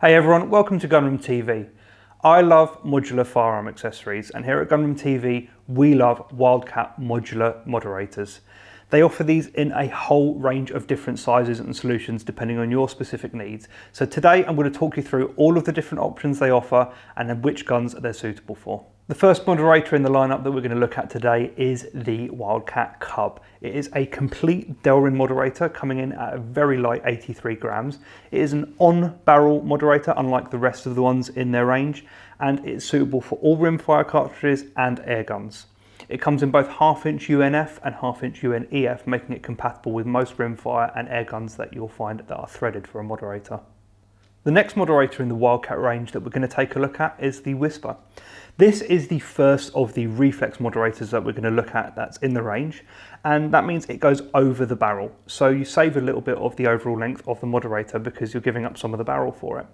Hey everyone, welcome to Gunroom.tv. I love modular firearm accessories, and here at Gunroom.tv we love Wildcat modular moderators. They offer these in a whole range of different sizes and solutions depending on your specific needs. So today I'm going to talk you through all of the different options they offer and then which guns they're suitable for. The first moderator in the lineup that we're going to look at today is the Wildcat Cub. It is a complete Delrin moderator coming in at a very light 83 grams. It is an on-barrel moderator unlike the rest of the ones in their range, and it's suitable for all rimfire cartridges and air guns. It comes in both 1/2" UNF and 1/2" UNEF, making it compatible with most rimfire and air guns that you'll find that are threaded for a moderator. The next moderator in the Wildcat range that we're going to take a look at is the Whisper. This is the first of the reflex moderators that we're going to look at that's in the range, and that means it goes over the barrel. So you save a little bit of the overall length of the moderator because you're giving up some of the barrel for it.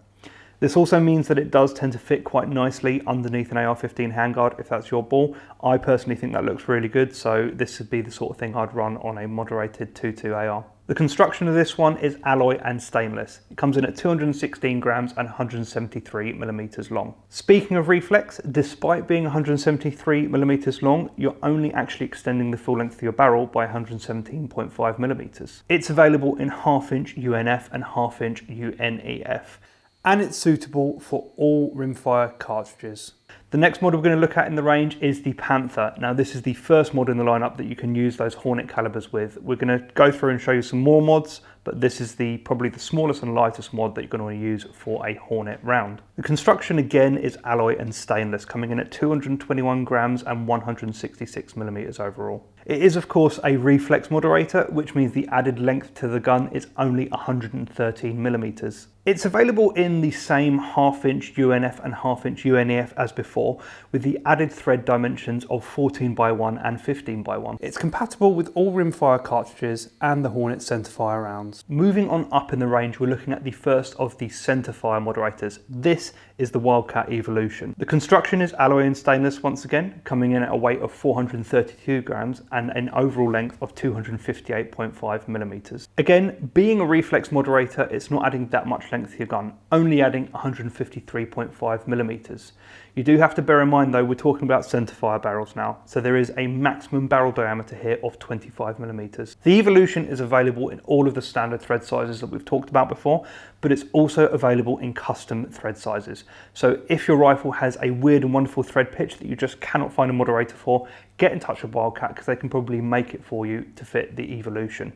This also means that it does tend to fit quite nicely underneath an AR-15 handguard if that's your ball. I personally think that looks really good, so this would be the sort of thing I'd run on a moderated 2.2 AR. The construction of this one is alloy and stainless. It comes in at 216 grams and 173 millimeters long. Speaking of reflex, despite being 173 millimeters long, you're only actually extending the full length of your barrel by 117.5 millimeters. It's available in 1/2" UNF and 1/2" UNEF. And it's suitable for all rimfire cartridges. The next mod we're going to look at in the range is the Panther. Now this is the first mod in the lineup that you can use those Hornet calibers with. We're going to go through and show you some more mods, but this is probably the smallest and lightest mod that you're going to want to use for a Hornet round. The construction again is alloy and stainless, coming in at 221 grams and 166 millimeters overall. It is of course a reflex moderator, which means the added length to the gun is only 113 millimeters. It's available in the same 1/2" UNF and 1/2" UNEF as before, with the added thread dimensions of 14x1 and 15x1. It's compatible with all rimfire cartridges and the Hornet centerfire rounds. Moving on up in the range, we're looking at the first of the centerfire moderators. This is the Wildcat Evolution. The construction is alloy and stainless once again, coming in at a weight of 432 grams and an overall length of 258.5 millimeters. Again, being a reflex moderator, it's not adding that much length to your gun, only adding 153.5 millimeters. You do have to bear in mind though, we're talking about centerfire barrels now, so there is a maximum barrel diameter here of 25 millimeters. The Evolution is available in all of the standard thread sizes that we've talked about before, but it's also available in custom thread sizes. So if your rifle has a weird and wonderful thread pitch that you just cannot find a moderator for, get in touch with Wildcat because they can probably make it for you to fit the Evolution.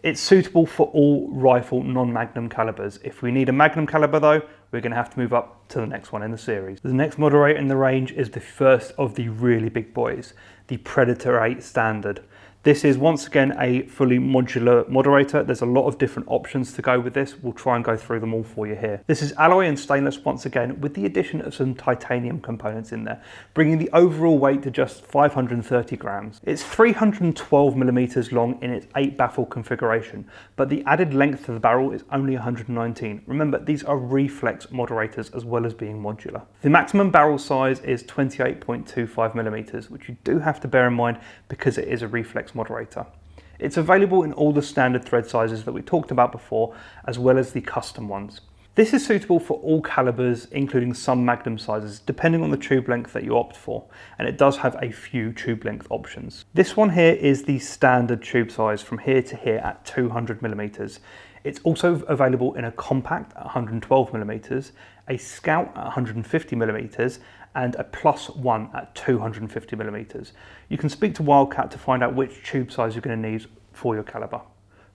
It's suitable for all rifle non-magnum calibers. If we need a magnum caliber though, we're going to have to move up to the next one in the series. The next moderator in the range is the first of the really big boys, the Predator 8 Standard. This is once again a fully modular moderator. There's a lot of different options to go with this. We'll try and go through them all for you here. This is alloy and stainless once again with the addition of some titanium components in there, bringing the overall weight to just 530 grams. It's 312 millimeters long in its 8 baffle configuration, but the added length to the barrel is only 119. Remember, these are reflex moderators as well as being modular. The maximum barrel size is 28.25 millimeters, which you do have to bear in mind because it is a reflex moderator. It's available in all the standard thread sizes that we talked about before, as well as the custom ones. This is suitable for all calibers, including some magnum sizes, depending on the tube length that you opt for, and it does have a few tube length options. This one here is the standard tube size from here to here at 200 millimeters. It's also available in a compact at 112 millimeters, a scout at 150 millimeters, and a +1 at 250 millimeters. You can speak to Wildcat to find out which tube size you're going to need for your caliber.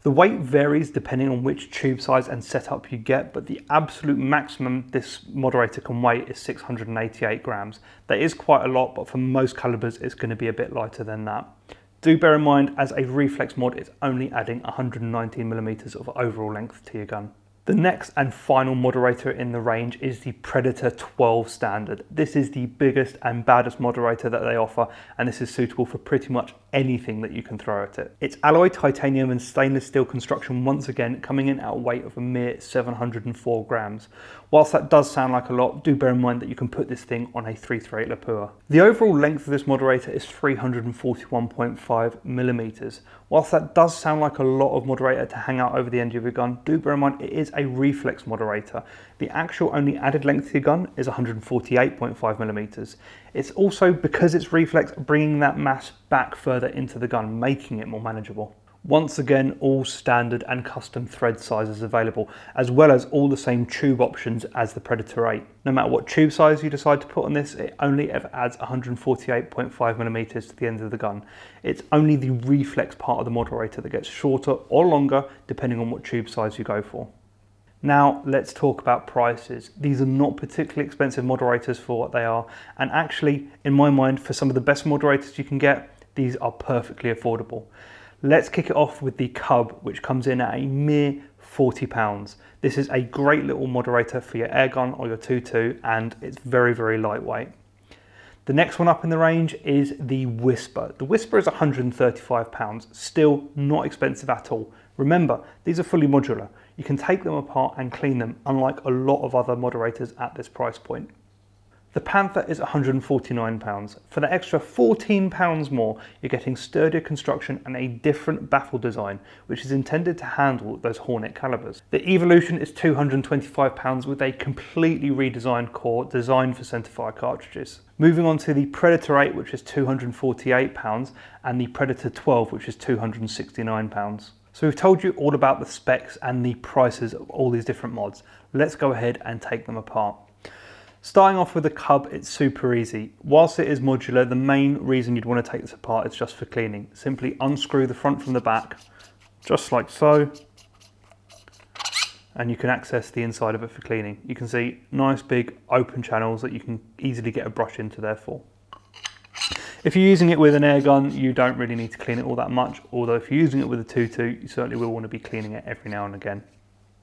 The weight varies depending on which tube size and setup you get, but the absolute maximum this moderator can weigh is 688 grams. That is quite a lot, but for most calibers it's going to be a bit lighter than that. Do bear in mind, as a reflex mod, it's only adding 119 millimeters of overall length to your gun. The next and final moderator in the range is the Predator 12 Standard. This is the biggest and baddest moderator that they offer, and this is suitable for pretty much anything that you can throw at it. It's alloy, titanium and stainless steel construction once again, coming in at a weight of a mere 704 grams. Whilst that does sound like a lot, do bear in mind that you can put this thing on a 338 Lapua. The overall length of this moderator is 341.5 millimeters. Whilst that does sound like a lot of moderator to hang out over the end of your gun, do bear in mind it is a reflex moderator. The actual only added length to your gun is 148.5mm. It's also, because it's reflex, bringing that mass back further into the gun, making it more manageable. Once again, all standard and custom thread sizes available, as well as all the same tube options as the Predator 8. No matter what tube size you decide to put on this, it only ever adds 148.5mm to the end of the gun. It's only the reflex part of the moderator that gets shorter or longer depending on what tube size you go for. Now let's talk about prices. These are not particularly expensive moderators for what they are, and actually, in my mind, for some of the best moderators you can get, these are perfectly affordable. Let's kick it off with the Cub, which comes in at a mere £40. This is a great little moderator for your airgun or your 2.2, and it's very, very lightweight. The next one up in the range is the Whisper. The Whisper is £135, still not expensive at all. Remember, these are fully modular. You can take them apart and clean them, unlike a lot of other moderators at this price point. The Panther is £149. For the extra £14 more, you're getting sturdier construction and a different baffle design, which is intended to handle those Hornet calibers. The Evolution is £225 with a completely redesigned core designed for centerfire cartridges. Moving on to the Predator 8, which is £248, and the Predator 12, which is £269. So we've told you all about the specs and the prices of all these different mods. Let's go ahead and take them apart. Starting off with the Cub, it's super easy. Whilst it is modular, the main reason you'd want to take this apart is just for cleaning. Simply unscrew the front from the back, just like so, and you can access the inside of it for cleaning. You can see nice big open channels that you can easily get a brush into there for. If you're using it with an air gun, you don't really need to clean it all that much, although if you're using it with a 2.2, you certainly will want to be cleaning it every now and again.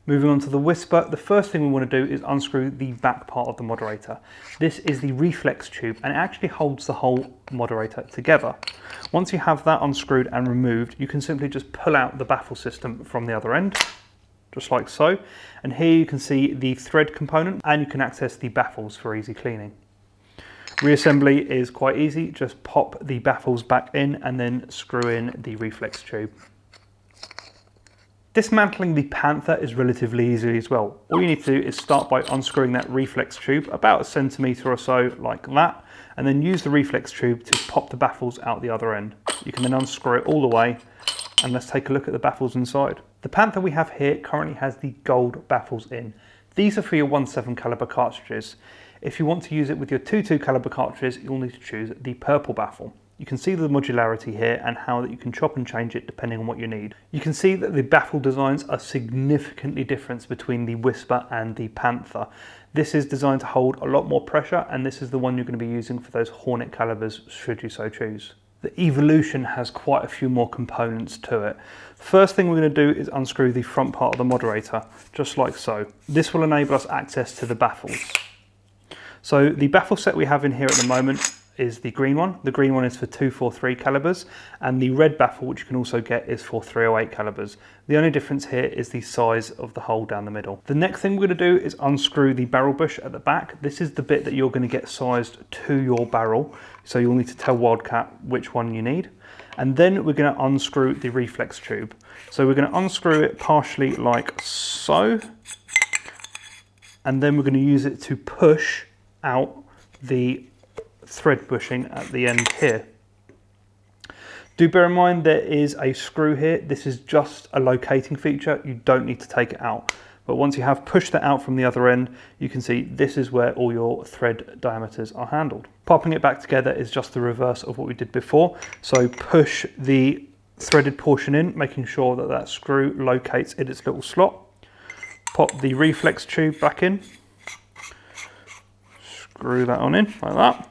Moving on to the Whisper, the first thing we want to do is unscrew the back part of the moderator. This is the reflex tube, and it actually holds the whole moderator together. Once you have that unscrewed and removed, you can simply just pull out the baffle system from the other end, just like so. And here you can see the thread component, and you can access the baffles for easy cleaning. Reassembly is quite easy. Just pop the baffles back in and then screw in the reflex tube. Dismantling the Panther is relatively easy as well. All you need to do is start by unscrewing that reflex tube about a centimetre or so, like that, and then use the reflex tube to pop the baffles out the other end. You can then unscrew it all the way, and let's take a look at the baffles inside. The Panther we have here currently has the gold baffles in. These are for your 1.7 caliber cartridges. If you want to use it with your 2.2 caliber cartridges, you'll need to choose the purple baffle. You can see the modularity here and how that you can chop and change it depending on what you need. You can see that the baffle designs are significantly different between the Whisper and the Panther. This is designed to hold a lot more pressure, and this is the one you're going to be using for those Hornet calibers should you so choose. The Evolution has quite a few more components to it. First thing we're going to do is unscrew the front part of the moderator, just like so. This will enable us access to the baffles. So the baffle set we have in here at the moment is the green one. The green one is for 243 calibers, and the red baffle, which you can also get, is for 308 calibers. The only difference here is the size of the hole down the middle. The next thing we're going to do is unscrew the barrel bush at the back. This is the bit that you're going to get sized to your barrel, so you'll need to tell Wildcat which one you need. And then we're going to unscrew the reflex tube. So we're going to unscrew it partially like so, and then we're going to use it to push out the thread bushing at the end here. Do bear in mind there is a screw here. This is just a locating feature. You don't need to take it out. But once you have pushed that out from the other end, you can see this is where all your thread diameters are handled. Popping it back together is just the reverse of what we did before. So push the threaded portion in, making sure that that screw locates in its little slot. Pop the reflex tube back in. Screw that on in like that.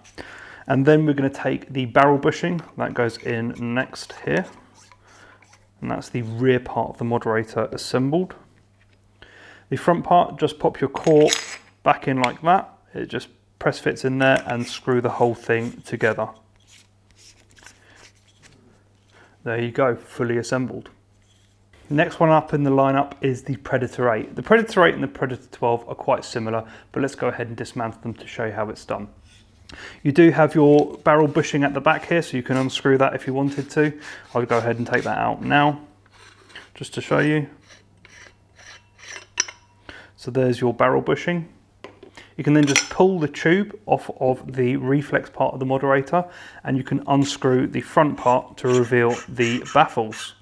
And then we're going to take the barrel bushing, that goes in next here. And that's the rear part of the moderator assembled. The front part, just pop your core back in like that. It just press fits in there and screw the whole thing together. There you go, fully assembled. The next one up in the lineup is the Predator 8. The Predator 8 and the Predator 12 are quite similar, but let's go ahead and dismantle them to show you how it's done. You do have your barrel bushing at the back here, so you can unscrew that if you wanted to. I'll go ahead and take that out now, just to show you. So there's your barrel bushing. You can then just pull the tube off of the reflex part of the moderator, and you can unscrew the front part to reveal the baffles.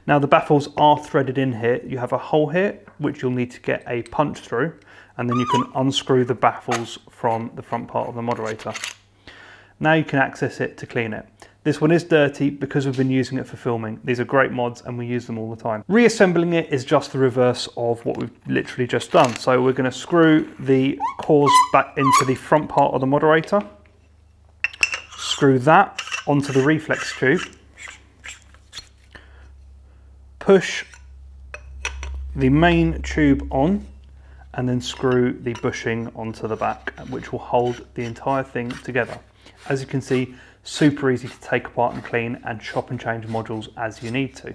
Now the baffles are threaded in here. You have a hole here which you'll need to get a punch through, and then you can unscrew the baffles from the front part of the moderator. Now you can access it to clean it. This one is dirty because we've been using it for filming. These are great mods and we use them all the time. Reassembling it is just the reverse of what we've literally just done. So we're going to screw the cores back into the front part of the moderator, screw that onto the reflex tube, push the main tube on, and then screw the bushing onto the back, which will hold the entire thing together. As you can see, super easy to take apart and clean and chop and change modules as you need to.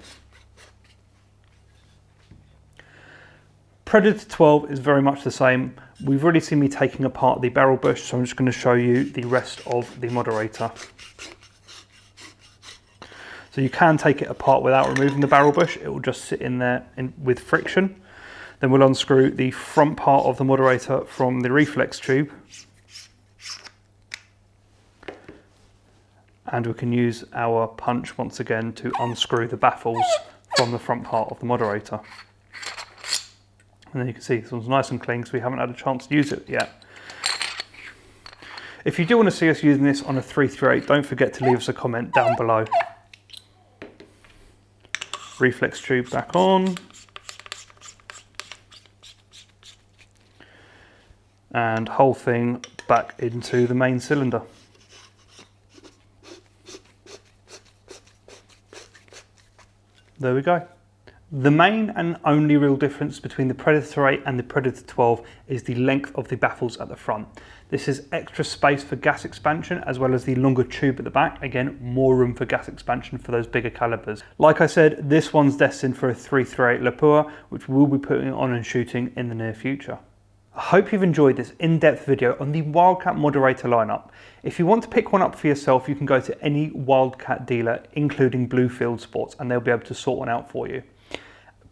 Predator 12 is very much the same. We've already seen me taking apart the barrel bush, so I'm just going to show you the rest of the moderator. So you can take it apart without removing the barrel bush. It will just sit in there with friction. Then we'll unscrew the front part of the moderator from the reflex tube. And we can use our punch once again to unscrew the baffles from the front part of the moderator. And then you can see this one's nice and clean because we haven't had a chance to use it yet. If you do want to see us using this on a 338, don't forget to leave us a comment down below. Reflex tube back on. And whole thing back into the main cylinder. There we go. The main and only real difference between the Predator 8 and the Predator 12 is the length of the baffles at the front. This is extra space for gas expansion as well as the longer tube at the back. Again, more room for gas expansion for those bigger calibers. Like I said, this one's destined for a 338 Lapua, which we'll be putting on and shooting in the near future. I hope you've enjoyed this in-depth video on the Wildcat Moderator lineup. If you want to pick one up for yourself, you can go to any Wildcat dealer, including Bluefield Sports, and they'll be able to sort one out for you.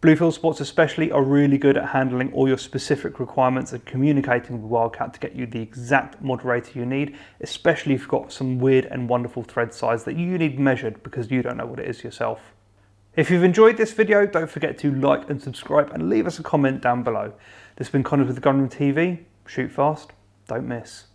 Bluefield Sports especially are really good at handling all your specific requirements and communicating with Wildcat to get you the exact moderator you need, especially if you've got some weird and wonderful thread size that you need measured because you don't know what it is yourself. If you've enjoyed this video, don't forget to like and subscribe and leave us a comment down below. This has been Connor with Gunroom.tv. Shoot fast, don't miss.